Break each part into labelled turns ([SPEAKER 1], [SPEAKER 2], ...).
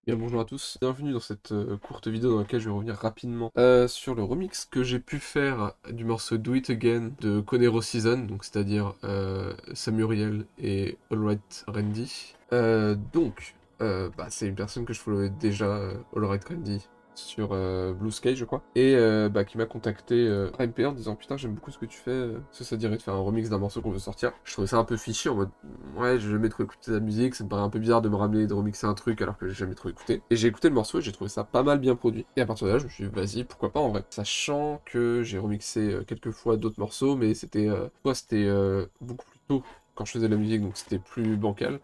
[SPEAKER 1] Bien bonjour à tous, bienvenue dans cette courte vidéo dans laquelle je vais revenir rapidement sur le remix que j'ai pu faire du morceau Do It Again de Conero Season, donc c'est-à-dire Samuriel et Alright Randy. C'est une personne que je followais déjà, Alright Randy, sur Blue Sky je crois, et qui m'a contacté MP en disant putain j'aime beaucoup ce que tu fais, est-ce que ça dirait de faire un remix d'un morceau qu'on veut sortir. Je trouvais ça un peu fichu en mode ouais j'ai jamais trop écouté la musique, ça me paraît un peu bizarre de me ramener de remixer un truc alors que j'ai jamais trop écouté. Et j'ai écouté le morceau et j'ai trouvé ça pas mal bien produit. Et à partir de là je me suis dit vas-y pourquoi pas en vrai. Sachant que j'ai remixé quelques fois d'autres morceaux mais c'était beaucoup plus tôt quand je faisais de la musique donc c'était plus bancal.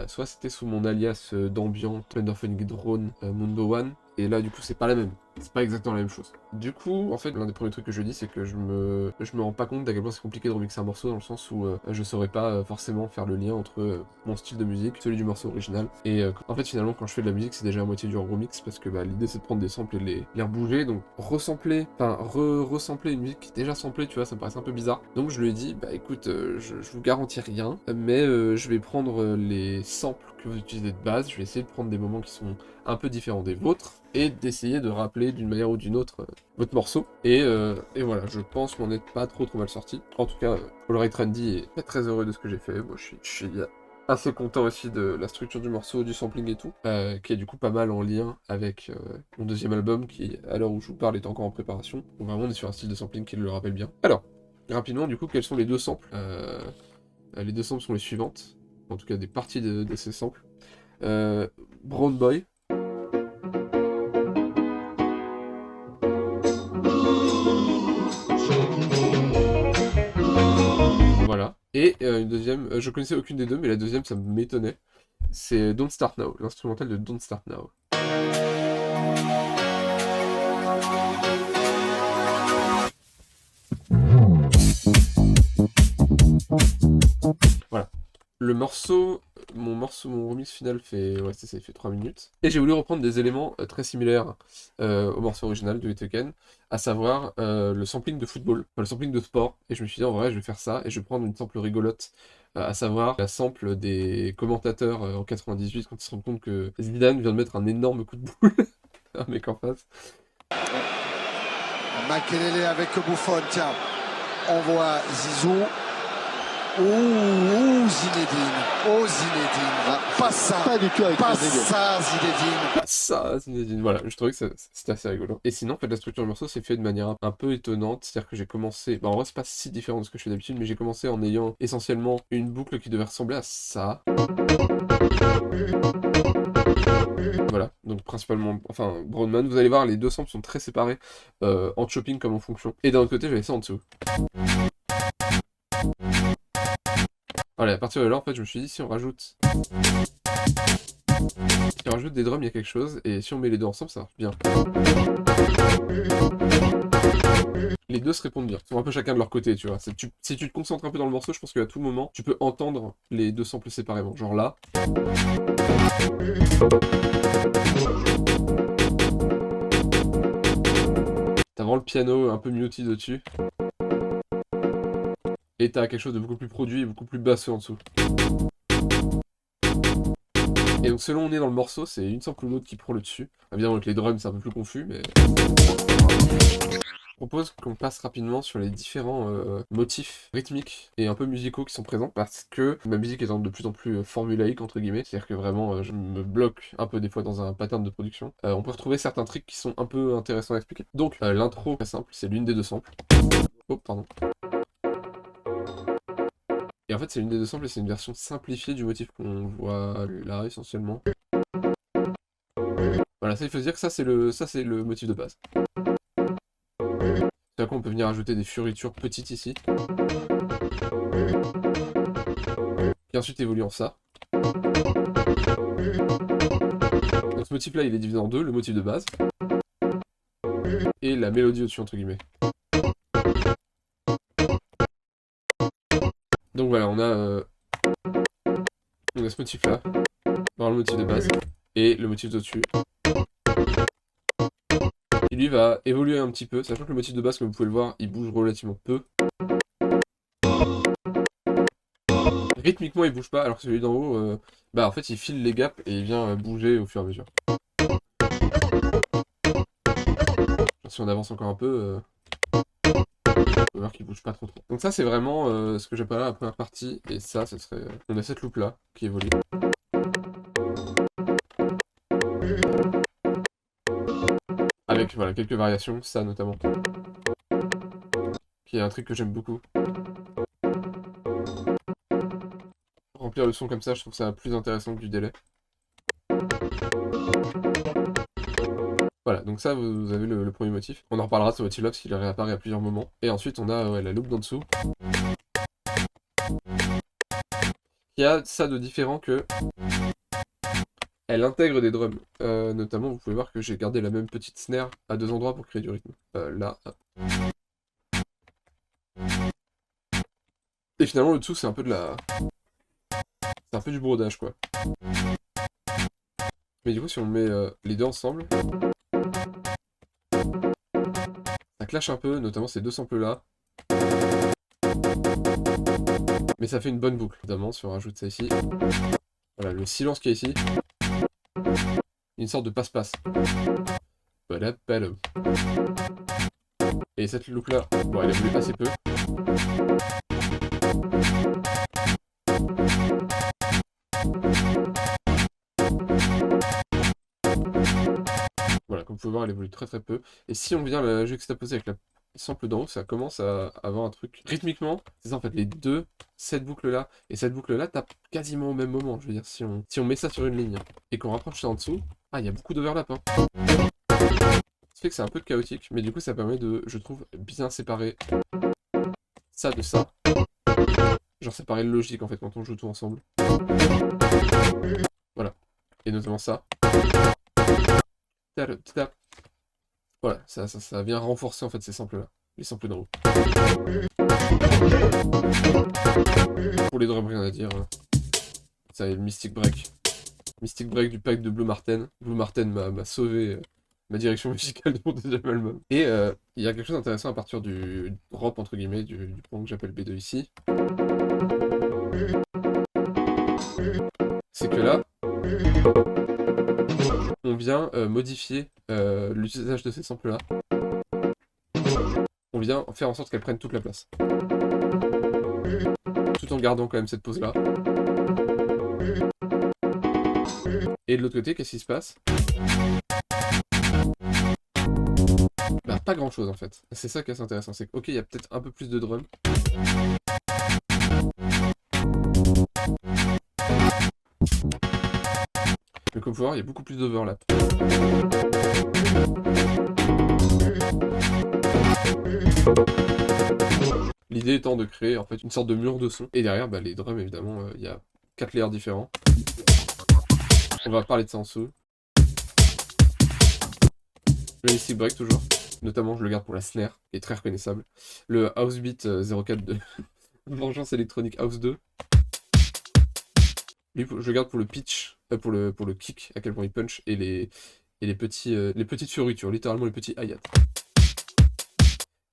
[SPEAKER 1] Soit c'était sous mon alias d'ambiant Thunderphonic Drone Mundo One, et là du coup c'est pas la même, c'est pas exactement la même chose. Du coup, en fait, l'un des premiers trucs que je dis c'est que je me rends pas compte d'à quel point c'est compliqué de remixer un morceau dans le sens où je saurais pas forcément faire le lien entre mon style de musique, celui du morceau original, et en fait finalement quand je fais de la musique c'est déjà à moitié du remix parce que l'idée c'est de prendre des samples et de les rebouger, donc resampler une musique qui est déjà samplée, tu vois, ça me paraissait un peu bizarre. Donc je lui ai dit, bah écoute, je vous garantis rien, mais je vais prendre les samples que vous utilisez de base, je vais essayer de prendre des moments qui sont un peu différents des vôtres, et d'essayer de rappeler d'une manière ou d'une autre votre morceau. Et voilà, je pense m'en être pas trop mal sorti. En tout cas, All Right Randy est très très heureux de ce que j'ai fait. Moi je suis assez content aussi de la structure du morceau, du sampling et tout, qui est du coup pas mal en lien avec mon deuxième album qui, à l'heure où je vous parle, est encore en préparation. Donc vraiment on est sur un style de sampling qui le rappelle bien. Alors, rapidement du coup, quels sont les deux samples les deux samples sont les suivantes, en tout cas des parties de ces samples. Brown Boy, voilà. Et une deuxième, je connaissais aucune des deux, mais la deuxième ça m'étonnait. C'est Don't Start Now, l'instrumental de Don't Start Now. Voilà. Mon remix final fait, ouais, c'est ça, il fait 3 minutes. Et j'ai voulu reprendre des éléments très similaires au morceau original de It Again, à savoir le sampling de football, enfin, le sampling de sport. Et je me suis dit, en vrai, je vais faire ça, et je vais prendre une sample rigolote, à savoir la sample des commentateurs en 98, quand ils se rendent compte que Zidane vient de mettre un énorme coup de boule à un mec en face.
[SPEAKER 2] Makelele avec Buffon, tiens, on voit Zizou. Zinedine. Oh Zinedine. Ah, pas ça.
[SPEAKER 3] Pas du tout avec
[SPEAKER 2] Pas
[SPEAKER 3] Zinedine.
[SPEAKER 2] ça Zinedine.
[SPEAKER 1] Ça, Zinedine. Voilà, je trouvais que c'était assez rigolo. Et sinon, en fait, la structure du morceau s'est fait de manière un peu étonnante. C'est-à-dire que j'ai commencé. Bah, en vrai, c'est pas si différent de ce que je fais d'habitude, mais j'ai commencé en ayant essentiellement une boucle qui devait ressembler à ça. Voilà, donc principalement, enfin, Brownman, vous allez voir, les deux samples sont très séparés en chopping comme en fonction. Et d'un autre côté, j'avais ça en dessous. Voilà, à partir de là, en fait, je me suis dit, si on rajoute des drums, il y a quelque chose, et si on met les deux ensemble, ça marche bien. Les deux se répondent bien, ils sont un peu chacun de leur côté, tu vois. Si tu te concentres un peu dans le morceau, je pense qu'à tout moment, tu peux entendre les deux samples séparément. Genre là. T'as vraiment le piano un peu muti dessus. Et t'as quelque chose de beaucoup plus produit et beaucoup plus basseux en dessous. Et donc selon où on est dans le morceau, c'est une sample ou l'autre qui prend le dessus. Évidemment avec les drums c'est un peu plus confus, mais... Je propose qu'on passe rapidement sur les différents motifs rythmiques et un peu musicaux qui sont présents, parce que ma musique étant de plus en plus formulaïque entre guillemets, c'est-à-dire que vraiment je me bloque un peu des fois dans un pattern de production, on peut retrouver certains tricks qui sont un peu intéressants à expliquer. Donc l'intro, très simple, c'est l'une des deux samples. Oh, pardon. Et en fait, c'est l'une des deux samples et c'est une version simplifiée du motif qu'on voit là essentiellement. Voilà, ça il faut se dire que ça c'est le motif de base. C'est là qu'on peut venir ajouter des fioritures petites ici. Qui ensuite évolue en ça. Donc ce motif là il est divisé en deux, le motif de base. Et la mélodie au-dessus entre guillemets. Donc voilà, on a ce motif là, dans le motif de base, et le motif au-dessus. Et lui va évoluer un petit peu, sachant que le motif de base, comme vous pouvez le voir, il bouge relativement peu. rythmiquement il bouge pas, alors que celui d'en haut, bah en fait il file les gaps et il vient bouger au fur et à mesure. Genre, si on avance encore un peu, on peut voir qu'il bouge pas trop trop. Donc ça c'est vraiment ce que j'appelle la première partie, et ça serait... On a cette loupe là qui évolue. Avec voilà, quelques variations, ça notamment. Qui est un truc que j'aime beaucoup. Remplir le son comme ça, je trouve ça plus intéressant que du délai. Voilà, donc ça, vous avez le premier motif. On en reparlera de ce motif-là parce qu'il réapparaît à plusieurs moments. Et ensuite, on a la loupe d'en dessous. Qui a ça de différent que... Elle intègre des drums. Notamment, vous pouvez voir que j'ai gardé la même petite snare à 2 endroits pour créer du rythme. Là, hop. Et finalement, le dessous, c'est un peu de la... C'est un peu du brodage, quoi. Mais du coup, si on met les deux ensemble... Ça clash un peu, notamment ces 2 samples là. Mais ça fait une bonne boucle, notamment si on rajoute ça ici. Voilà, le silence qui est ici. Une sorte de passe-passe. Et cette loupe là, bon, elle évolue assez peu. Voilà, comme vous pouvez voir, elle évolue très très peu. Et si on vient la juxtaposer avec la sample d'en haut, ça commence à avoir un truc. Rythmiquement, c'est ça en fait, les deux, cette boucle là et cette boucle là tapent quasiment au même moment. Je veux dire, si on met ça sur une ligne et qu'on rapproche ça en dessous, ah, il y a beaucoup d'overlap. Hein. Ça fait que c'est un peu chaotique, mais du coup, ça permet de, je trouve, bien séparer ça de ça. Genre, séparer le logique en fait quand on joue tout ensemble. Voilà. Et notamment ça. Voilà, ça vient renforcer en fait ces samples là, les samples d'en haut. Pour les drums, rien à dire. Ça est le Mystic Break. Mystic Break du pack de Blue Marten. Blue Marten m'a sauvé ma direction musicale de mon deuxième album. Et il y a quelque chose d'intéressant à partir du drop entre guillemets, du point que j'appelle B2 ici. C'est que là, on vient modifier l'utilisation de ces samples là. On vient faire en sorte qu'elles prennent toute la place. Tout en gardant quand même cette pose là. Et de l'autre côté, qu'est-ce qui se passe? Bah pas grand chose en fait. C'est ça qui est assez intéressant. C'est que ok, il y a peut-être un peu plus de drum. Mais comme vous pouvez voir, il y a beaucoup plus d'overlap. L'idée étant de créer en fait une sorte de mur de son. Et derrière, bah, les drums évidemment, il y a 4 layers différents. On va parler de ça en dessous. Le Mystic Break toujours. Notamment, je le garde pour la snare, qui est très reconnaissable. Le Housebeat 04 de Vengeance électronique House 2. Lui, je le garde pour le pitch, pour le kick, à quel point il punch, et les petites fioritures, littéralement les petits hi-hats.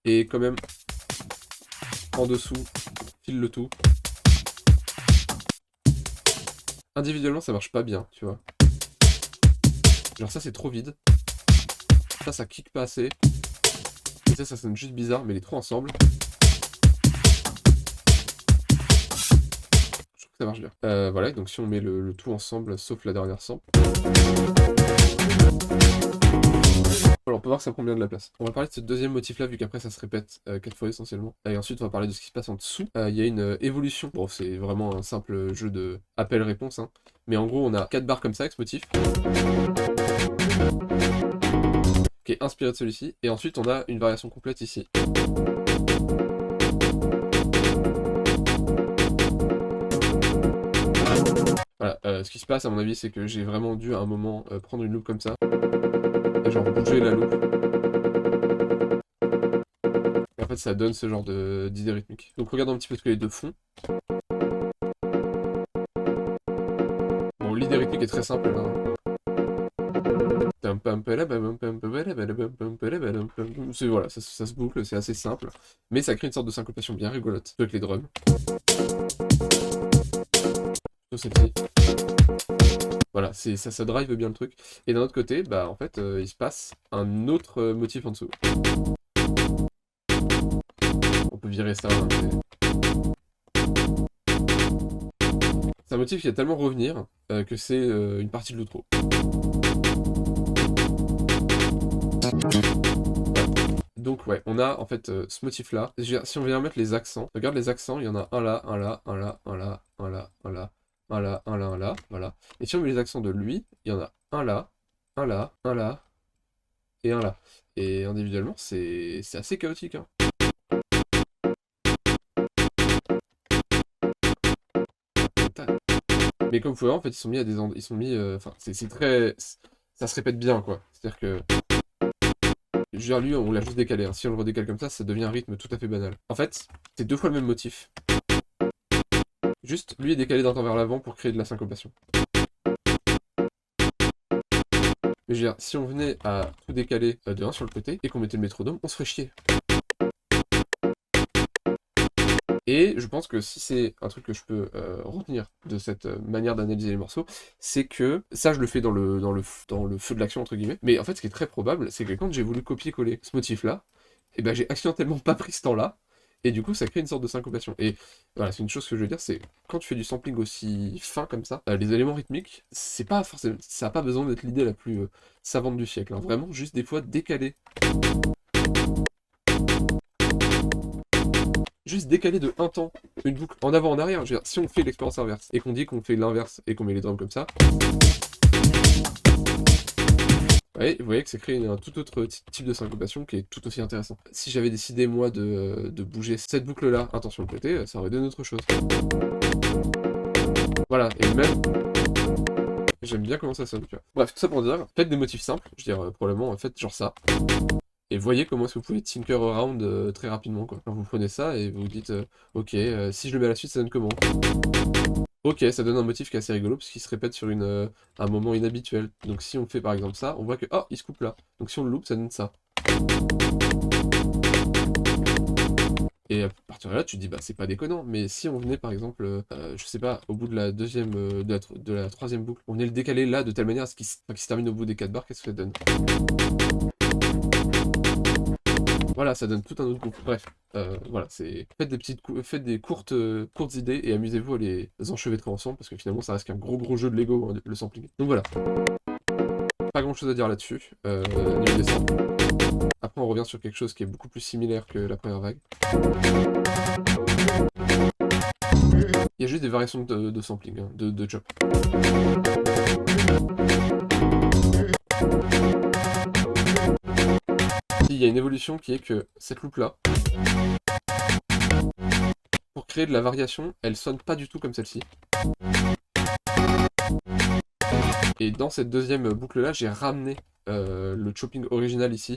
[SPEAKER 1] Et quand même, en dessous, file le tout. Individuellement, ça marche pas bien, tu vois. Genre ça, c'est trop vide. Ça kick pas assez. Et ça sonne juste bizarre, mais les trois ensemble, je trouve que ça marche bien. Voilà, donc si on met le tout ensemble, sauf la dernière sample, voilà, on peut voir que ça prend bien de la place. On va parler de ce deuxième motif là, vu qu'après ça se répète 4 fois essentiellement. Et ensuite on va parler de ce qui se passe en dessous. Il y a une évolution. Bon, c'est vraiment un simple jeu de appel-réponse, hein. Mais en gros on a 4 barres comme ça avec ce motif, qui est inspiré de celui-ci. Et ensuite on a une variation complète ici. Voilà, ce qui se passe à mon avis c'est que j'ai vraiment dû à un moment prendre une loupe comme ça. Et genre bouger la loupe. Et en fait ça donne ce genre d'idée rythmique. Donc regardons un petit peu ce que les deux font. Bon, l'idée rythmique est très simple là. Voilà, ça se boucle, c'est assez simple. Mais ça crée une sorte de syncopation bien rigolote avec les drums. Plutôt celle-ci. Voilà, ça drive bien le truc. Et d'un autre côté, bah en fait, il se passe un autre motif en dessous. On peut virer ça, hein, c'est un motif qui va tellement revenir que c'est une partie de l'outro. Donc ouais, on a en fait ce motif-là. Si on vient mettre les accents, regarde les accents, il y en a un là, un là, un là, un là, un là, un là, un là, un là, un là, voilà. Et si on met les accents de lui, il y en a un là, un là, un là, et un là. Et individuellement, c'est assez chaotique, hein. Mais comme vous pouvez voir, en fait, ils sont mis à des endroits, ils sont mis, enfin, c'est très, ça se répète bien, quoi. C'est-à-dire que, je veux dire, lui, on l'a juste décalé, hein. Si on le redécale comme ça devient un rythme tout à fait banal. En fait, c'est 2 fois le même motif. Juste, lui est décalé d'un temps vers l'avant pour créer de la syncopation. Mais je veux dire, si on venait à tout décaler de 1 sur le côté et qu'on mettait le métronome, on se ferait chier. Et je pense que si c'est un truc que je peux retenir de cette manière d'analyser les morceaux, c'est que ça je le fais dans le feu de l'action entre guillemets, mais en fait ce qui est très probable, c'est que quand j'ai voulu copier-coller ce motif-là, et ben j'ai accidentellement pas pris ce temps-là, et du coup ça crée une sorte de syncopation. Et voilà, c'est une chose que je veux dire, c'est quand tu fais du sampling aussi fin comme ça, les éléments rythmiques, c'est pas forcément, ça a pas besoin d'être l'idée la plus savante du siècle, hein. Vraiment juste des fois décaler. Juste décaler de un temps une boucle en avant en arrière. Je veux dire, si on fait l'expérience inverse et qu'on dit qu'on fait l'inverse et qu'on met les drums comme ça, ouais, vous voyez que ça crée un tout autre type de syncopation qui est tout aussi intéressant. Si j'avais décidé moi de bouger cette boucle là, attention le côté, ça aurait donné autre chose. Voilà, et même j'aime bien comment ça sonne, tu vois. Bref, tout ça pour dire, faites des motifs simples, je veux dire probablement faites genre ça. Et voyez comment est-ce que vous pouvez tinker around très rapidement, quoi. Alors vous prenez ça et vous dites, ok, si je le mets à la suite, ça donne comment? Ok, ça donne un motif qui est assez rigolo, parce qu'il se répète sur un moment inhabituel. Donc si on fait par exemple ça, on voit que, oh, il se coupe là. Donc si on le loupe, ça donne ça. Et à partir de là, tu te dis, bah c'est pas déconnant, mais si on venait par exemple, je sais pas, au bout de la deuxième, de la troisième boucle, on venait le décaler là de telle manière à ce qu'il se termine au bout des 4 barres, qu'est-ce que ça donne? Voilà, ça donne tout un autre groupe. Bref, voilà, faites des courtes idées et amusez-vous à les enchevêtrer ensemble parce que finalement ça reste qu'un gros jeu de Lego, hein, le sampling. Donc voilà, pas grand chose à dire là-dessus, niveau des samples. Après on revient sur quelque chose qui est beaucoup plus similaire que la première vague. Il y a juste des variations de sampling, hein, de chop. Il y a une évolution qui est que cette loupe là, pour créer de la variation, elle sonne pas du tout comme celle-ci. Et dans cette deuxième boucle là, j'ai ramené le chopping original ici.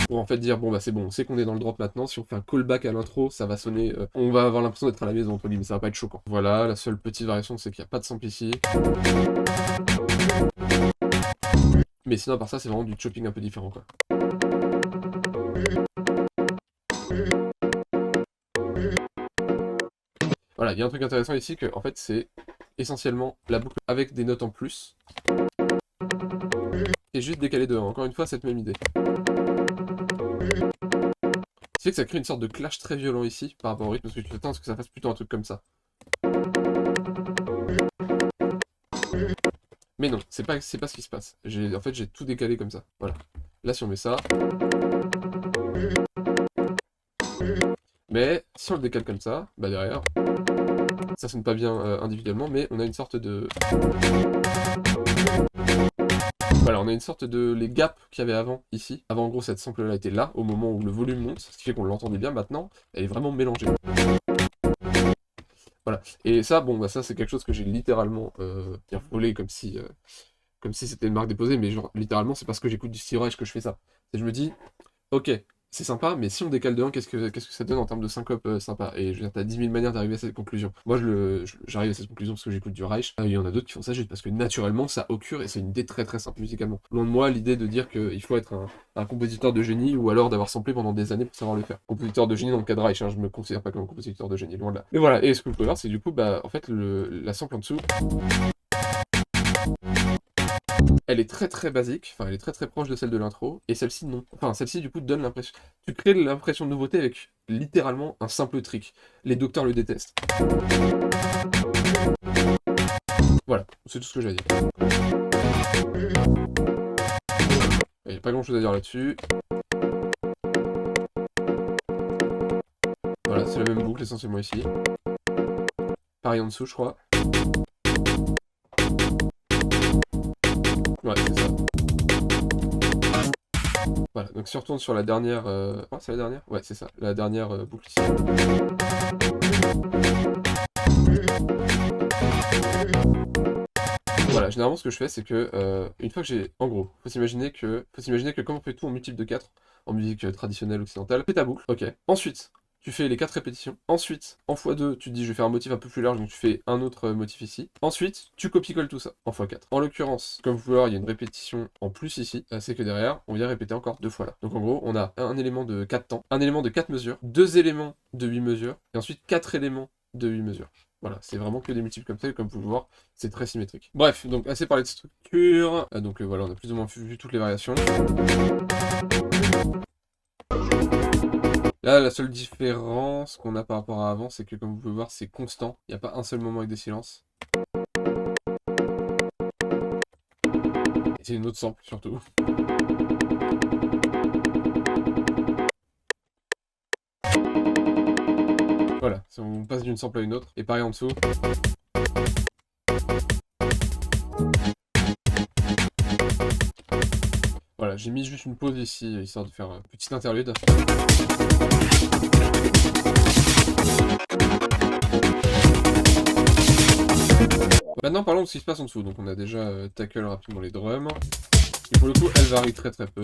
[SPEAKER 1] Pour en fait dire, bon bah c'est bon, on sait qu'on est dans le drop maintenant, si on fait un callback à l'intro, ça va sonner, on va avoir l'impression d'être à la maison entre guillemets, ça va pas être choquant. Voilà, la seule petite variation c'est qu'il n'y a pas de sample ici. Mais sinon à part ça, c'est vraiment du chopping un peu différent quoi. Voilà, il y a un truc intéressant ici que en fait c'est essentiellement la boucle avec des notes en plus. Et juste décalé de 1. Encore une fois, cette même idée. Ce qui fait que ça crée une sorte de clash très violent ici par rapport au rythme, parce que tu t'attends à ce que ça fasse plutôt un truc comme ça. Mais non, c'est pas ce qui se passe. En fait, j'ai tout décalé comme ça. Voilà. Là, si on met ça... Mais si on le décale comme ça, bah derrière, ça sonne pas bien individuellement, mais on a une sorte de... Voilà, on a une sorte de... Les gaps qu'il y avait avant, ici. Avant, en gros, cette sample-là était là, au moment où le volume monte, ce qui fait qu'on l'entendait bien. Maintenant, elle est vraiment mélangée. Voilà. Et ça, bon, bah ça, c'est quelque chose que j'ai littéralement volé comme si c'était une marque déposée, mais genre, littéralement, c'est parce que j'écoute du Steve Reich que je fais ça. Et je me dis, ok, c'est sympa, mais si on décale de 1, qu'est-ce que ça donne en termes de syncope sympa? Et je veux dire, t'as 10 000 manières d'arriver à cette conclusion. Moi, j'arrive à cette conclusion parce que j'écoute du Reich. Il y en a d'autres qui font ça juste parce que naturellement, ça occure et c'est une idée très très simple musicalement. Loin de moi, l'idée de dire qu'il faut être un compositeur de génie ou alors d'avoir samplé pendant des années pour savoir le faire. Compositeur de génie dans le cas de Reich, hein, je me considère pas comme un compositeur de génie, loin de là. Mais voilà, et ce que vous pouvez voir, c'est du coup, bah, en fait, la sample en dessous, elle est très très basique, enfin elle est très très proche de celle de l'intro, et celle-ci non. Enfin celle-ci du coup donne l'impression... Tu crées l'impression de nouveauté avec littéralement un simple trick. Les docteurs le détestent. Voilà, c'est tout ce que j'ai à dire. Il n'y a pas grand chose à dire là-dessus. Voilà, c'est la même boucle essentiellement ici. Pareil en dessous je crois. Ouais, c'est ça. Voilà, donc si on retourne sur la dernière... Ah, c'est la dernière? Ouais, c'est ça, la dernière boucle ici. Voilà, généralement ce que je fais, c'est que, une fois que j'ai... En gros, faut s'imaginer que comme on fait tout en multiple de 4, en musique traditionnelle occidentale, fais ta boucle, ok. Ensuite, tu fais les 4 répétitions. Ensuite, en x2, tu te dis je vais faire un motif un peu plus large, donc tu fais un autre motif ici. Ensuite, tu copies-colles tout ça en x4. En l'occurrence, comme vous pouvez voir, il y a une répétition en plus ici. C'est que derrière, on vient répéter encore 2 fois là. Donc en gros, on a un élément de 4 temps, un élément de 4 mesures, 2 éléments de 8 mesures, et ensuite 4 éléments de 8 mesures. Voilà, c'est vraiment que des multiples comme ça, et comme vous pouvez voir, c'est très symétrique. Bref, donc assez parlé de structure. Donc voilà, on a plus ou moins vu toutes les variations. Là, la seule différence qu'on a par rapport à avant, c'est que comme vous pouvez voir, c'est constant. Il n'y a pas un seul moment avec des silences. Et c'est une autre sample, surtout. Voilà, on passe d'une sample à une autre. Et pareil en dessous. Voilà, j'ai mis juste une pause ici, histoire de faire une petite interlude. Maintenant parlons de ce qui se passe en dessous. Donc on a déjà tackle rapidement les drums. Et pour le coup, elle varie très très peu.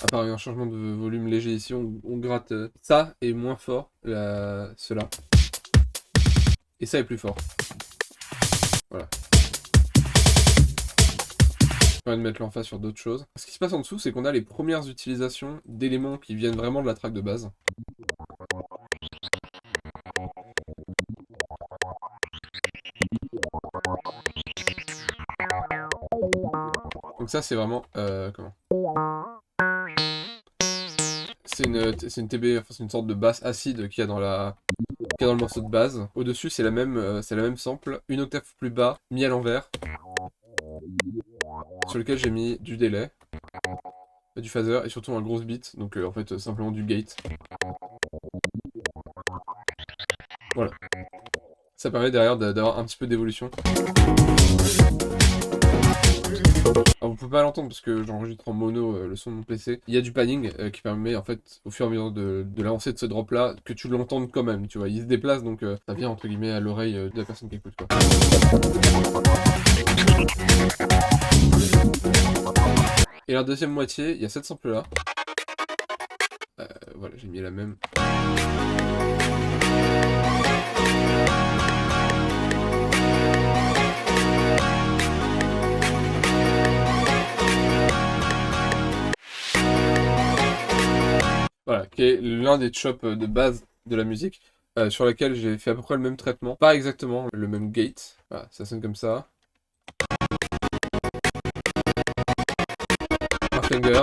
[SPEAKER 1] À part un changement de volume léger ici, on gratte ça est moins fort, cela. Et ça est plus fort. Voilà. Je vais de mettre l'emphase sur d'autres choses. Ce qui se passe en dessous, c'est qu'on a les premières utilisations d'éléments qui viennent vraiment de la track de base. Donc ça, c'est vraiment... comment ? C'est une TB, enfin c'est une sorte de basse acide qu'il y a dans le morceau de base. Au-dessus, c'est la même sample, une octave plus bas, mis à l'envers, sur lequel j'ai mis du délai, du phaser et surtout un gros beat, donc en fait simplement du gate. Voilà. Ça permet derrière d'avoir un petit peu d'évolution. Alors vous pouvez pas l'entendre parce que j'enregistre en mono le son de mon PC. Il y a du panning qui permet en fait au fur et à mesure de l'avancée de ce drop là que tu l'entendes quand même, tu vois. Il se déplace donc ça vient entre guillemets à l'oreille de la personne qui écoute quoi. Et la deuxième moitié, il y a cette sample là. Voilà, j'ai mis la même. Voilà, qui est l'un des chops de base de la musique, sur laquelle j'ai fait à peu près le même traitement. Pas exactement le même gate. Voilà, ça sonne comme ça. Un finger.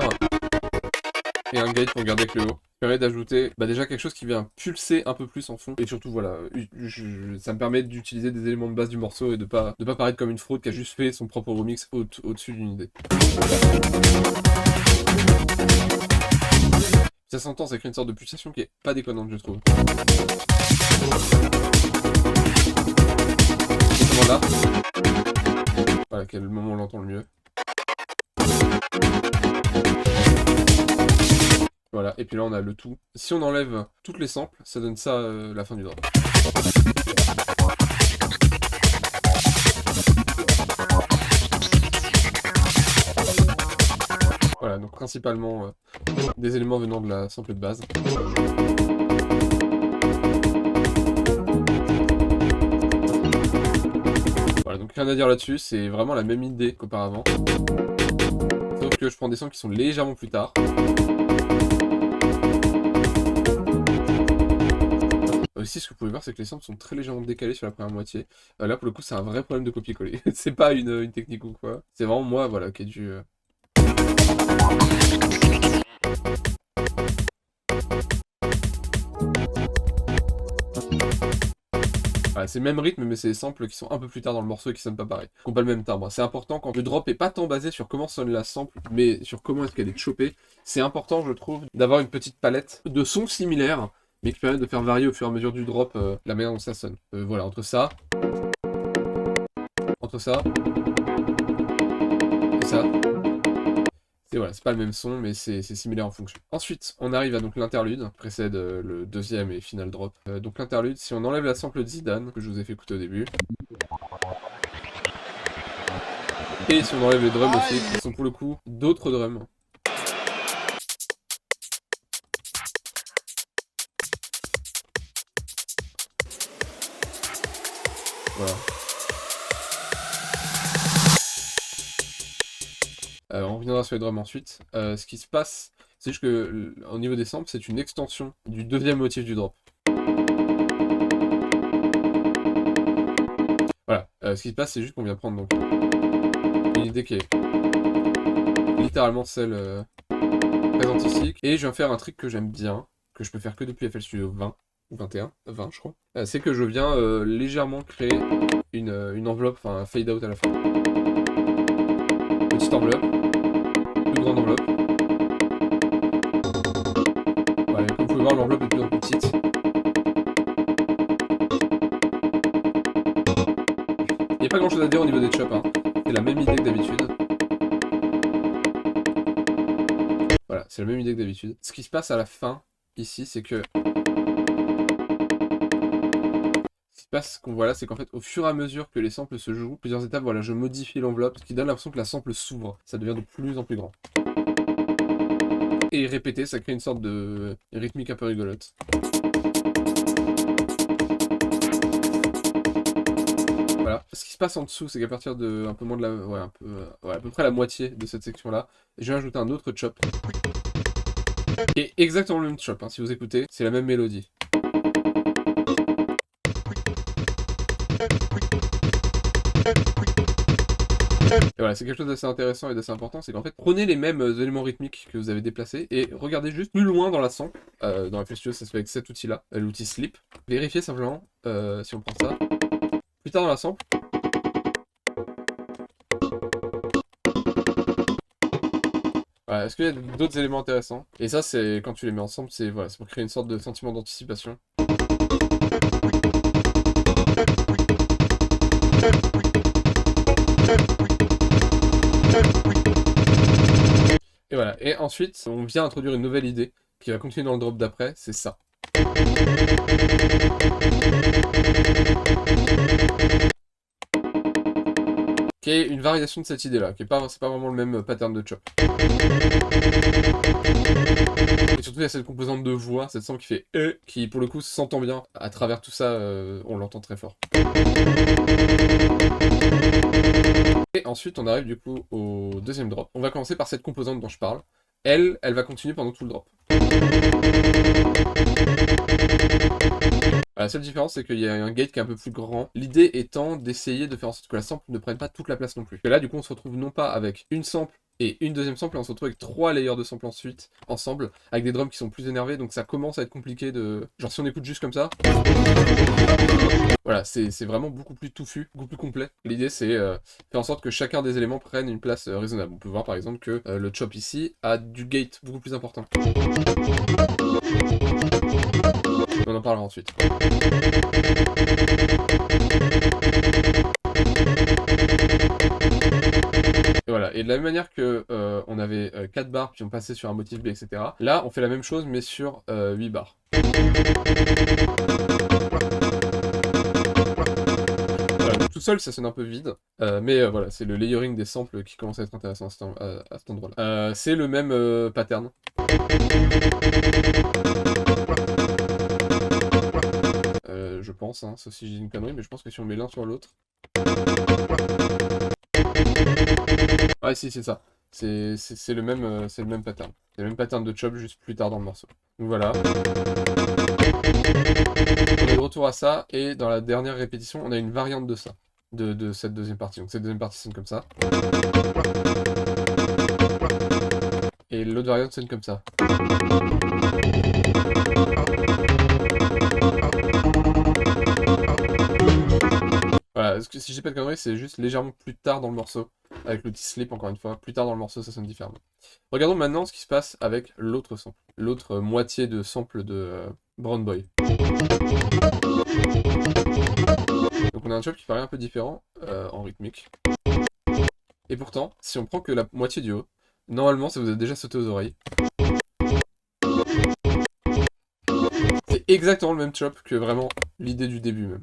[SPEAKER 1] Et un gate pour garder avec le haut. Ça permet d'ajouter déjà quelque chose qui vient pulser un peu plus en fond. Et surtout, voilà, ça me permet d'utiliser des éléments de base du morceau et de pas paraître comme une fraude qui a juste fait son propre remix au-dessus d'une idée. Ça s'entend, ça crée une sorte de pulsation qui est pas déconnante, je trouve. Et là, voilà, quel moment on l'entend le mieux. Voilà, et puis là on a le tout. Si on enlève toutes les samples, ça donne ça la fin du drop. Voilà, donc principalement des éléments venant de la sample de base. Voilà, donc rien à dire là-dessus, c'est vraiment la même idée qu'auparavant. Sauf que je prends des sons qui sont légèrement plus tard. Aussi, ce que vous pouvez voir, c'est que les samples sont très légèrement décalés sur la première moitié. Là, pour le coup, c'est un vrai problème de copier-coller. C'est pas une technique ou quoi. C'est vraiment moi, voilà, qui ai dû... Voilà, c'est le même rythme, mais c'est des samples qui sont un peu plus tard dans le morceau et qui sonnent pas pareil. Qui n'ont pas le même timbre. C'est important quand le drop est pas tant basé sur comment sonne la sample, mais sur comment est-ce qu'elle est chopée. C'est important, je trouve, d'avoir une petite palette de sons similaires, mais qui permettent de faire varier au fur et à mesure du drop la manière dont ça sonne. Voilà, entre ça, et ça. Et voilà, c'est pas le même son, mais c'est similaire en fonction. Ensuite, on arrive à donc l'interlude, précède le deuxième et final drop. Donc l'interlude, si on enlève la sample de Zidane, que je vous ai fait écouter au début, et si on enlève les drums aussi, qui sont pour le coup d'autres drums. Voilà. On reviendra sur les drums ensuite. Ce qui se passe, c'est juste que au niveau des samples, c'est une extension du deuxième motif du drop. Voilà. Ce qui se passe, c'est juste qu'on vient prendre donc une idée qui est littéralement celle présente ici. Et je viens faire un trick que j'aime bien, que je peux faire que depuis FL Studio 20 ou 21, 20 je crois. C'est que je viens légèrement créer une enveloppe, enfin un fade out à la fin. Petite enveloppe. Plus grande enveloppe. Voilà, comme vous pouvez voir, l'enveloppe est de plus en plus petite. Il n'y a pas grand chose à dire au niveau des chops, hein. C'est la même idée que d'habitude. Voilà, c'est la même idée que d'habitude. Ce qui se passe à la fin, ici, c'est que... Ce qui se passe, voilà, c'est qu'en fait, au fur et à mesure que les samples se jouent, plusieurs étapes, voilà, je modifie l'enveloppe, ce qui donne l'impression que la sample s'ouvre. Ça devient de plus en plus grand. Et répéter, ça crée une sorte de rythmique un peu rigolote. Voilà. Ce qui se passe en dessous, c'est qu'à partir de un peu moins de la... Ouais, à peu près la moitié de cette section-là, je vais ajouter un autre chop. Qui est exactement le même chop, hein, si vous écoutez, c'est la même mélodie. Et voilà, c'est quelque chose d'assez intéressant et d'assez important, c'est qu'en fait, prenez les mêmes éléments rythmiques que vous avez déplacés et regardez juste plus loin dans la sample. Dans FL Studio, ça se fait avec cet outil-là, l'outil Sleep. Vérifiez simplement, si on prend ça, plus tard dans la sample. Voilà, est-ce qu'il y a d'autres éléments intéressants? Et ça, c'est quand tu les mets ensemble, c'est voilà, pour créer une sorte de sentiment d'anticipation. Et voilà, et ensuite, on vient introduire une nouvelle idée qui va continuer dans le drop d'après, c'est ça. Qui est une variation de cette idée-là, qui est pas, c'est pas vraiment le même pattern de chop. Et surtout, il y a cette composante de voix, cette sample qui fait qui pour le coup s'entend bien. À travers tout ça, on l'entend très fort. Et ensuite, on arrive du coup au deuxième drop. On va commencer par cette composante dont je parle. Elle va continuer pendant tout le drop. La seule différence, c'est qu'il y a un gate qui est un peu plus grand. L'idée étant d'essayer de faire en sorte que la sample ne prenne pas toute la place non plus. Et là, du coup, on se retrouve non pas avec une sample et une deuxième sample, et on se retrouve avec 3 layers de sample ensuite, ensemble, avec des drums qui sont plus énervés, donc ça commence à être compliqué de... Genre, si on écoute juste comme ça... Voilà, c'est vraiment beaucoup plus touffu, beaucoup plus complet. L'idée, c'est faire en sorte que chacun des éléments prenne une place raisonnable. On peut voir, par exemple, que le chop ici a du gate beaucoup plus important. On en parlera ensuite. Et voilà, et de la même manière que on avait 4 barres qui ont passé sur un motif B, etc. Là, on fait la même chose, mais sur 8 barres. Voilà, tout tout seul, ça sonne un peu vide, mais voilà, c'est le layering des samples qui commence à être intéressant à cet endroit-là. C'est le même pattern. Je pense, hein, sauf si j'ai une connerie, mais je pense que si on met l'un sur l'autre... Ouais, si, c'est ça. C'est le même pattern. C'est le même pattern de chop, juste plus tard dans le morceau. Donc voilà. On est de retour à ça, et dans la dernière répétition, on a une variante de ça, de cette deuxième partie. Donc cette deuxième partie sonne comme ça. Et l'autre variante sonne comme ça. Voilà, si je dis pas de conneries, c'est juste légèrement plus tard dans le morceau, avec le petit slip encore une fois, plus tard dans le morceau ça sonne différemment. Regardons maintenant ce qui se passe avec l'autre sample, l'autre moitié de sample de Brown Boy. Donc on a un chop qui paraît un peu différent en rythmique. Et pourtant, si on prend que la moitié du haut, normalement ça vous a déjà sauté aux oreilles. C'est exactement le même chop que vraiment l'idée du début même.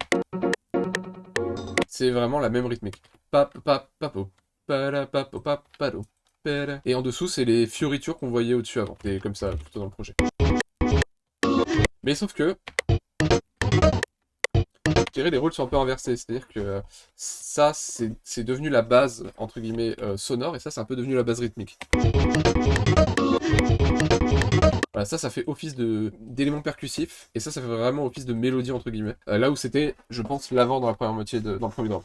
[SPEAKER 1] C'est vraiment la même rythmique. Et en dessous, c'est les fioritures qu'on voyait au-dessus avant. C'est comme ça, plutôt dans le projet. Mais sauf que... je dirais les rôles sont un peu inversés. C'est-à-dire que ça, c'est devenu la base, entre guillemets, sonore. Et ça, c'est un peu devenu la base rythmique. Voilà, ça fait office d'éléments percussifs, et ça fait vraiment office de mélodie, entre guillemets. Là où c'était, je pense, l'avant dans la première moitié, dans le premier drop.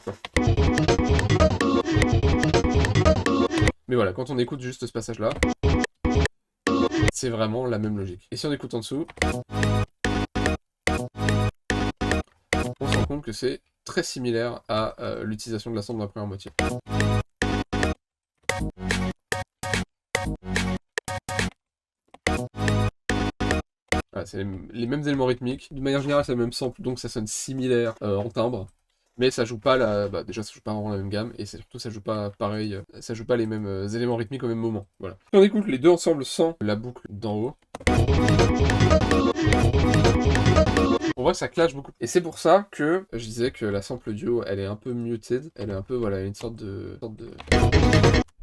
[SPEAKER 1] Mais voilà, quand on écoute juste ce passage-là, c'est vraiment la même logique. Et si on écoute en dessous, on se rend compte que c'est très similaire à l'utilisation de la sample dans la première moitié. Voilà, c'est les mêmes éléments rythmiques. De manière générale, c'est le même sample, donc ça sonne similaire en timbre. Mais ça joue pas déjà ça joue pas vraiment la même gamme, et surtout ça joue pas pareil, ça joue pas les mêmes éléments rythmiques au même moment. Voilà. Si on écoute les deux ensemble sans la boucle d'en haut, on voit que ça clash beaucoup. Et c'est pour ça que je disais que la sample duo, elle est un peu muted, elle est un peu, voilà, une sorte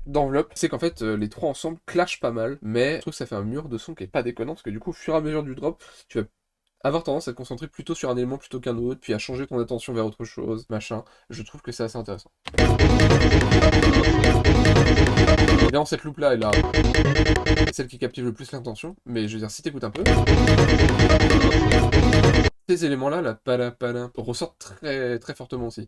[SPEAKER 1] d'enveloppe. C'est qu'en fait, les trois ensemble clashent pas mal, mais je trouve que ça fait un mur de son qui est pas déconnant, parce que du coup, au fur et à mesure du drop, tu vas avoir tendance à te concentrer plutôt sur un élément plutôt qu'un autre, puis à changer ton attention vers autre chose, machin. Je trouve que c'est assez intéressant. Évidemment, cette loupe-là est là, celle qui captive le plus l'attention, mais je veux dire, si t'écoutes un peu, ces éléments-là, la pala, ressortent très, très fortement aussi.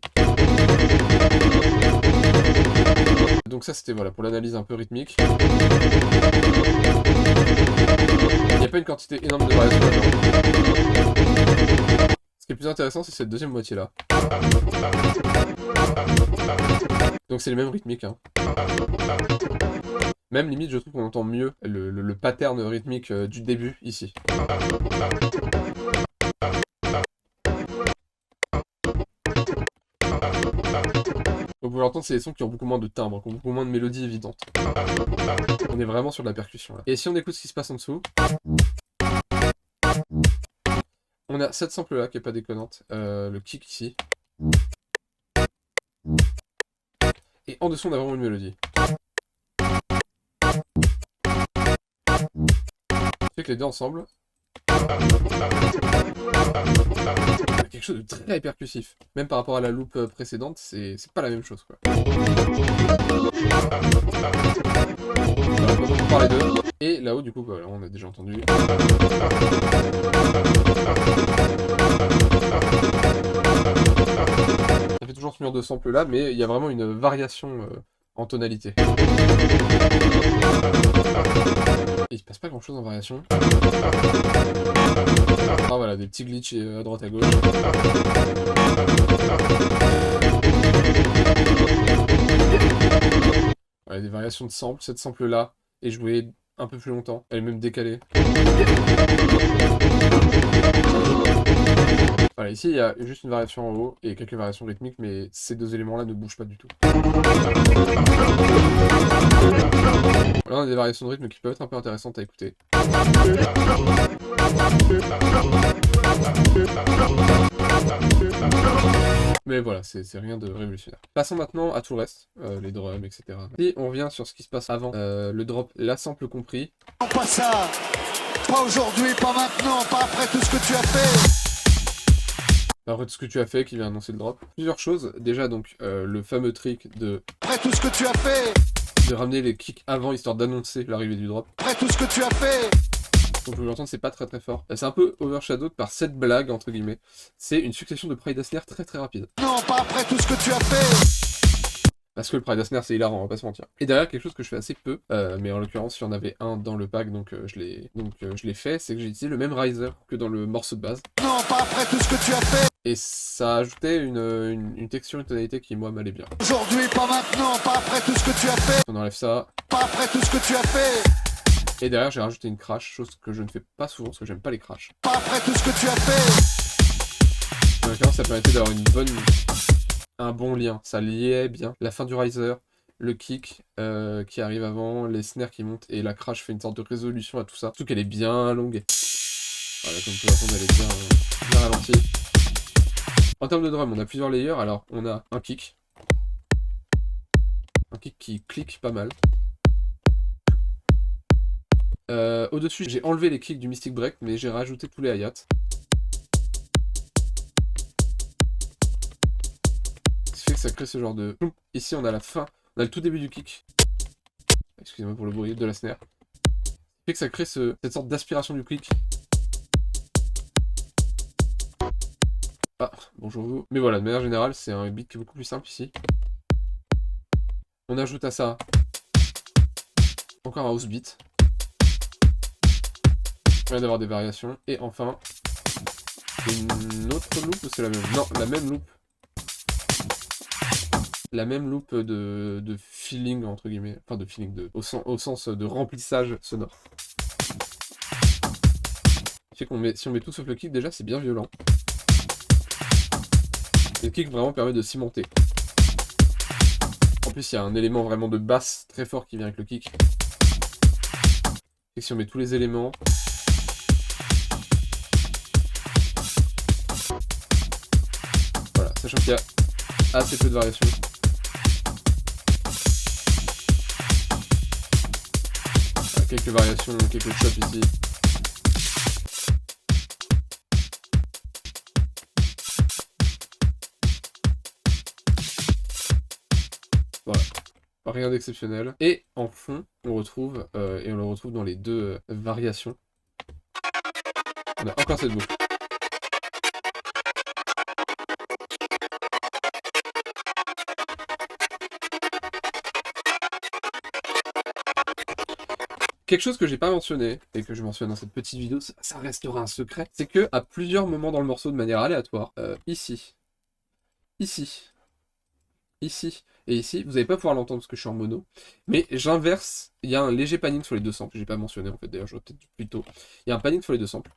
[SPEAKER 1] Donc ça, c'était voilà, pour l'analyse un peu rythmique. Il n'y a pas une quantité énorme de variations là-dedans. Ce qui est plus intéressant, c'est cette deuxième moitié-là. Donc c'est les mêmes rythmiques, hein. Même limite, je trouve qu'on entend mieux le pattern rythmique du début, ici. Donc vous pouvez l'entendre, c'est des sons qui ont beaucoup moins de timbre, qui ont beaucoup moins de mélodie évidente. On est vraiment sur de la percussion là. Et si on écoute ce qui se passe en dessous, on a cette sample là qui est pas déconnante, le kick ici. Et en dessous on a vraiment une mélodie. Ce fait que les deux ensemble, quelque chose de très percussif. Même par rapport à la loupe précédente, c'est pas la même chose, quoi. Voilà, quand on parle les deux. Et là-haut, du coup, voilà, on a déjà entendu. Ça fait toujours ce mur de sample là, mais il y a vraiment une variation en tonalité. Et il se passe pas grand chose en variation. Ah voilà, des petits glitches à droite à gauche. Voilà, des variations de sample. Cette sample là est jouée un peu plus longtemps. Elle est même décalée. Voilà, ici il y a juste une variation en haut et quelques variations rythmiques, mais ces deux éléments là ne bougent pas du tout. Là on a des variations de rythme qui peuvent être un peu intéressantes à écouter. Mais voilà, c'est rien de révolutionnaire. Passons maintenant à tout le reste, les drums, etc. Si on revient sur ce qui se passe avant le drop, la sample compris.
[SPEAKER 2] Non, pas ça. Pas aujourd'hui, pas maintenant, pas après tout ce que tu as fait.
[SPEAKER 1] Après tout ce que tu as fait, qui vient annoncer le drop. Plusieurs choses. Déjà, donc, le fameux trick de
[SPEAKER 2] Après tout ce que tu as fait.
[SPEAKER 1] ramener les kicks avant, histoire d'annoncer l'arrivée du drop.
[SPEAKER 2] Après tout ce que tu as fait.
[SPEAKER 1] Comme vous pouvez l'entendre, c'est pas très fort. C'est un peu overshadowed par cette blague, entre guillemets. C'est une succession de Pride Snare très rapide.
[SPEAKER 2] Non, pas après tout ce que tu as fait.
[SPEAKER 1] Parce que le Pride Snare, c'est hilarant, on va pas se mentir. Et derrière, quelque chose que je fais assez peu, mais en l'occurrence, il y en avait un dans le pack, donc je l'ai fait, c'est que j'ai utilisé le même riser que dans le morceau de base.
[SPEAKER 2] Non, pas après tout ce que tu as fait.
[SPEAKER 1] Et ça ajoutait une texture, une tonalité qui, moi, m'allait bien.
[SPEAKER 2] Aujourd'hui, pas maintenant, pas après tout ce que tu as fait.
[SPEAKER 1] On enlève ça.
[SPEAKER 2] Pas après tout ce que tu as fait.
[SPEAKER 1] Et derrière, j'ai rajouté une crash, chose que je ne fais pas souvent, parce que j'aime pas les crashs.
[SPEAKER 2] Pas après tout ce que tu as fait.
[SPEAKER 1] En l'occurrence, ça permettait d'avoir un bon lien. Ça liait bien la fin du riser, le kick qui arrive avant, les snares qui montent, et la crash fait une sorte de résolution à tout ça. Surtout qu'elle est bien longue. Voilà, comme vous pouvez entendre, elle est bien ralentie. En termes de drum, on a plusieurs layers. Alors, on a un kick. Un kick qui clique pas mal. Au-dessus, j'ai enlevé les kicks du Mystic Break, mais j'ai rajouté tous les hi-hats. Ce qui fait que ça crée ce genre de... Ici, on a la fin, on a le tout début du kick. Excusez-moi pour le bruit de la snare. Ce qui fait que ça crée cette sorte d'aspiration du kick. Ah, bonjour vous. Mais voilà, de manière générale, c'est un beat qui est beaucoup plus simple ici. On ajoute à ça encore un house beat. Il vient d'avoir des variations. Et enfin, une autre loop ou c'est la même? Non, la même loop. La même loop de feeling, entre guillemets. Enfin, de feeling, au sens de remplissage sonore. Ce qui fait qu'on met, si on met tout sauf le kick, déjà, c'est bien violent. Et le kick vraiment permet de cimenter. En plus, il y a un élément vraiment de basse très fort qui vient avec le kick. Et si on met tous les éléments... Voilà, sachant qu'il y a assez peu de variations. Voilà, quelques variations, quelques chops ici. Voilà, rien d'exceptionnel. Et en fond, on retrouve, et on le retrouve dans les deux variations, on a encore cette boucle. Quelque chose que j'ai pas mentionné, et que je mentionne dans cette petite vidéo, ça restera un secret, c'est que à plusieurs moments dans le morceau, de manière aléatoire, ici, et ici, vous n'allez pas pouvoir l'entendre parce que je suis en mono, mais j'inverse, il y a un léger panning sur les deux samples, j'ai pas mentionné en fait, d'ailleurs je peut-être plus tôt. Il y a un panning sur les deux samples.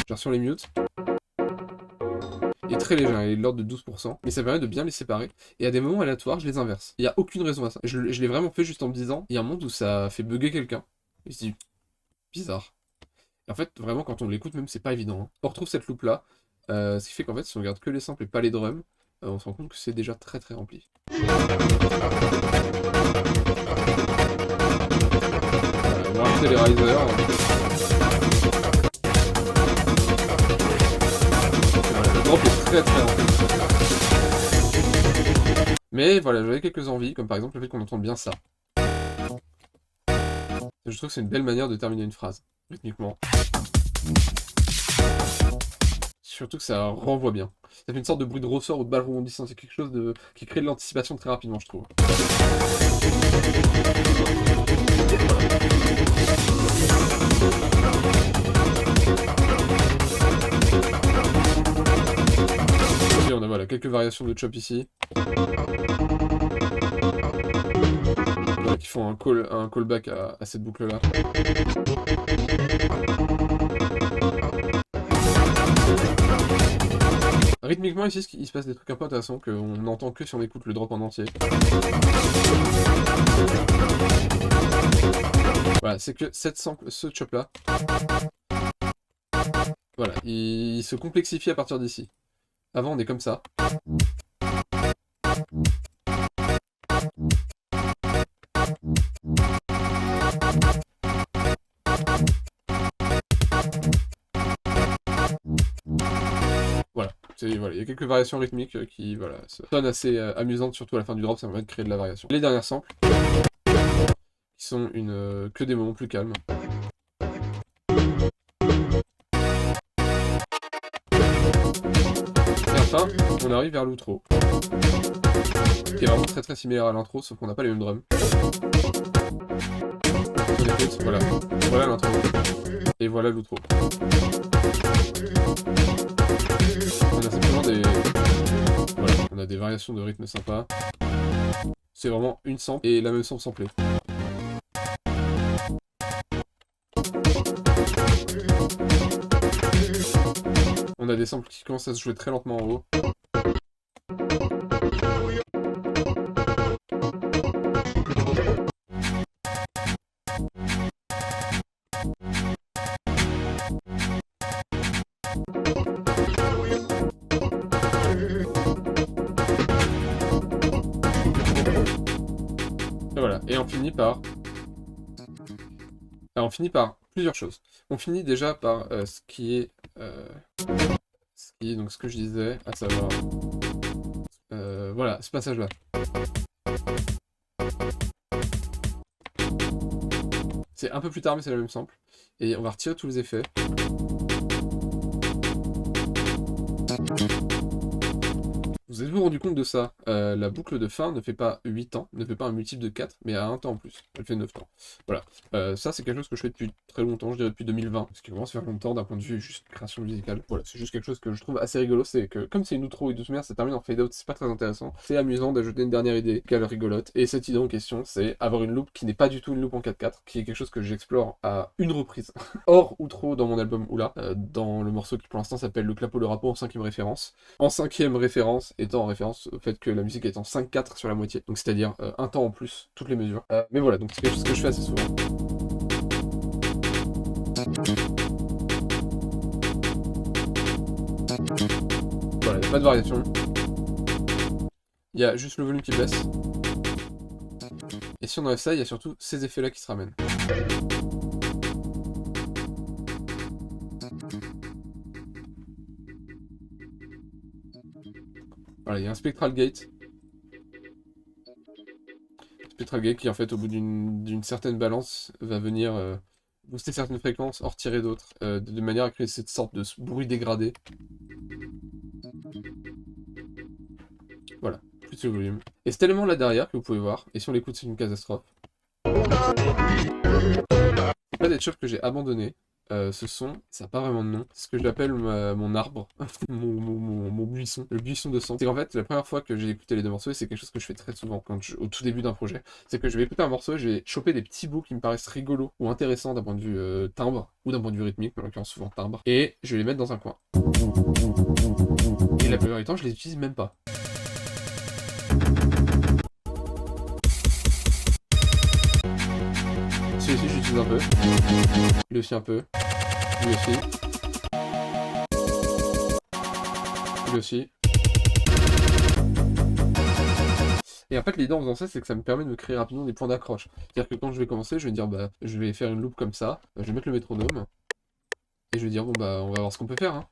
[SPEAKER 1] Genre sur les mutes. Il est très léger, il est de l'ordre de 12%, mais ça permet de bien les séparer, et à des moments aléatoires, je les inverse. Il n'y a aucune raison à ça. Je l'ai vraiment fait juste en me disant, il y a un monde où ça fait bugger quelqu'un. Il se dit, bizarre. Et en fait, vraiment, quand on l'écoute, même, c'est pas évident. Hein. On retrouve cette loop là, ce qui fait qu'en fait, si on regarde que les samples et pas les drums, on se rend compte que c'est déjà très rempli. Voilà, on va rajouter les risers. Le drop est très rempli. Mais voilà, j'avais quelques envies, comme par exemple le fait qu'on entende bien ça. Je trouve que c'est une belle manière de terminer une phrase, rythmiquement. Surtout que ça renvoie bien. Ça fait une sorte de bruit de ressort ou de balle rebondissante. C'est quelque chose qui crée de l'anticipation très rapidement, je trouve. Et on a voilà, quelques variations de chop ici. Voilà, qui font un callback à cette boucle-là. Rythmiquement ici, il se passe des trucs un peu intéressants qu'on n'entend que si on écoute le drop en entier. Voilà, c'est que ce chop là, Voilà, il se complexifie à partir d'ici. Avant, on est comme ça. Voilà, il y a quelques variations rythmiques qui voilà, sonnent assez amusantes, surtout à la fin du drop, ça permet de créer de la variation. Les dernières samples, qui sont que des moments plus calmes. Et enfin, on arrive vers l'outro, qui est vraiment très très similaire à l'intro, sauf qu'on n'a pas les mêmes drums. On écoute, voilà, voilà l'intro, et voilà l'outro. On a simplement voilà, on a des variations de rythme sympas. C'est vraiment une sample et la même sample samplée. On a des samples qui commencent à se jouer très lentement en haut. Et voilà, et on finit par... Alors, on finit par plusieurs choses. On finit déjà par ce qui est donc ce que je disais, à savoir... voilà, ce passage-là. C'est un peu plus tard, mais c'est la même sample. Et on va retirer tous les effets. Vous êtes-vous rendu compte de ça? La boucle de fin ne fait pas 8 temps, ne fait pas un multiple de 4, mais à un temps en plus. Elle fait 9 temps. Voilà. Ça, c'est quelque chose que je fais depuis très longtemps, je dirais depuis 2020, ce qui commence à faire longtemps d'un point de vue juste création musicale. Voilà, c'est juste quelque chose que je trouve assez rigolo, c'est que comme c'est une outro et de toute manière ça termine en fade-out, c'est pas très intéressant. C'est amusant d'ajouter une dernière idée, qu'elle rigolote. Et cette idée en question, c'est avoir une loop qui n'est pas du tout une loop en 4/4, qui est quelque chose que j'explore à une reprise. Hors outro dans mon album Oula, dans le morceau qui pour l'instant s'appelle Le Clapot le Rappot en 5ème référence. En 5ème référence, étant en référence au fait que la musique est en 5/4 sur la moitié, donc c'est-à-dire un temps en plus, toutes les mesures. Mais voilà, donc c'est quelque chose que je fais assez souvent. Voilà, il n'y a pas de variation. Il y a juste le volume qui baisse. Et si on enlève ça, il y a surtout ces effets-là qui se ramènent. Voilà, il y a un Spectral Gate. Spectral Gate qui en fait au bout d'une certaine balance va venir booster certaines fréquences, en retirer d'autres, de manière à créer cette sorte de bruit dégradé. Voilà, plus le volume. Et cet élément là derrière que vous pouvez voir, et si on l'écoute c'est une catastrophe. C'est pas des choses que j'ai abandonné. Ce son, ça n'a pas vraiment de nom. C'est ce que j'appelle mon arbre, mon buisson, le buisson de son. C'est qu'en fait, la première fois que j'ai écouté les deux morceaux, et c'est quelque chose que je fais très souvent au tout début d'un projet, c'est que je vais écouter un morceau, je vais choper des petits bouts qui me paraissent rigolos ou intéressants d'un point de vue timbre ou d'un point de vue rythmique, mais en l'occurrence souvent timbre, et je vais les mettre dans un coin. Et la plupart du temps, je les utilise même pas. Celui-ci, j'utilise un peu. Lui aussi un peu. Lui aussi. Lui aussi. Et en fait, l'idée en faisant ça, c'est que ça me permet de me créer rapidement des points d'accroche. C'est-à-dire que quand je vais commencer, je vais dire, bah, je vais faire une loop comme ça, je vais mettre le métronome, et je vais dire, bon, bah, on va voir ce qu'on peut faire, hein.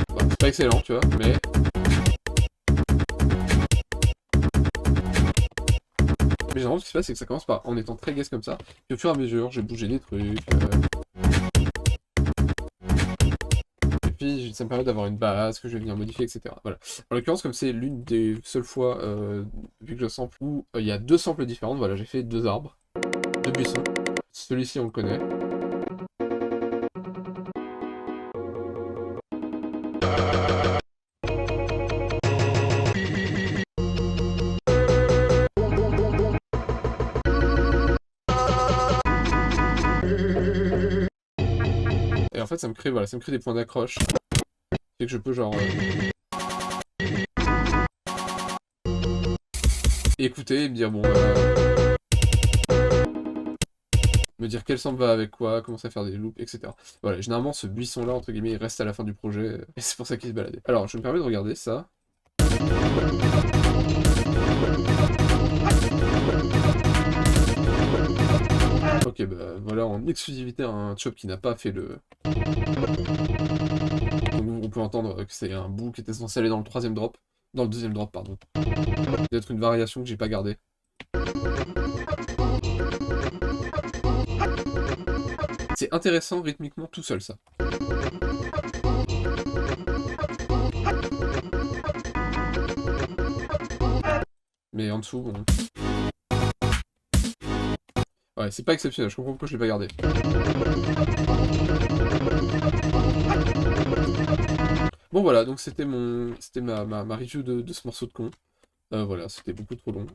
[SPEAKER 1] Bon, c'est pas excellent, tu vois, mais... Mais généralement, ce qui se passe, c'est que ça commence en étant très gaze comme ça, et au fur et à mesure, j'ai bougé des trucs... Et puis, ça me permet d'avoir une base que je vais venir modifier, etc. Voilà. En l'occurrence, comme c'est l'une des seules fois, vu que je sample, où il y a deux samples différentes, voilà, j'ai fait deux arbres, deux buissons. Celui-ci, on le connaît. Et en fait, ça me crée des points d'accroche. C'est que je peux genre... écouter et me dire bon me dire quel sample va avec quoi, commencer à faire des loops, etc. Voilà, généralement ce buisson-là, entre guillemets, il reste à la fin du projet, et c'est pour ça qu'il se baladait. Alors, je me permets de regarder ça. Ok, bah voilà, en exclusivité, un chop qui n'a pas fait le... Donc on peut entendre que c'est un bout qui était censé aller dans le troisième drop. Dans le deuxième drop, pardon. Peut-être une variation que j'ai pas gardée. C'est intéressant rythmiquement tout seul, ça. Mais en dessous, bon... Ouais, c'est pas exceptionnel, je comprends pourquoi je l'ai pas gardé. Bon voilà, donc c'était ma review de ce morceau de con. Voilà, c'était beaucoup trop long.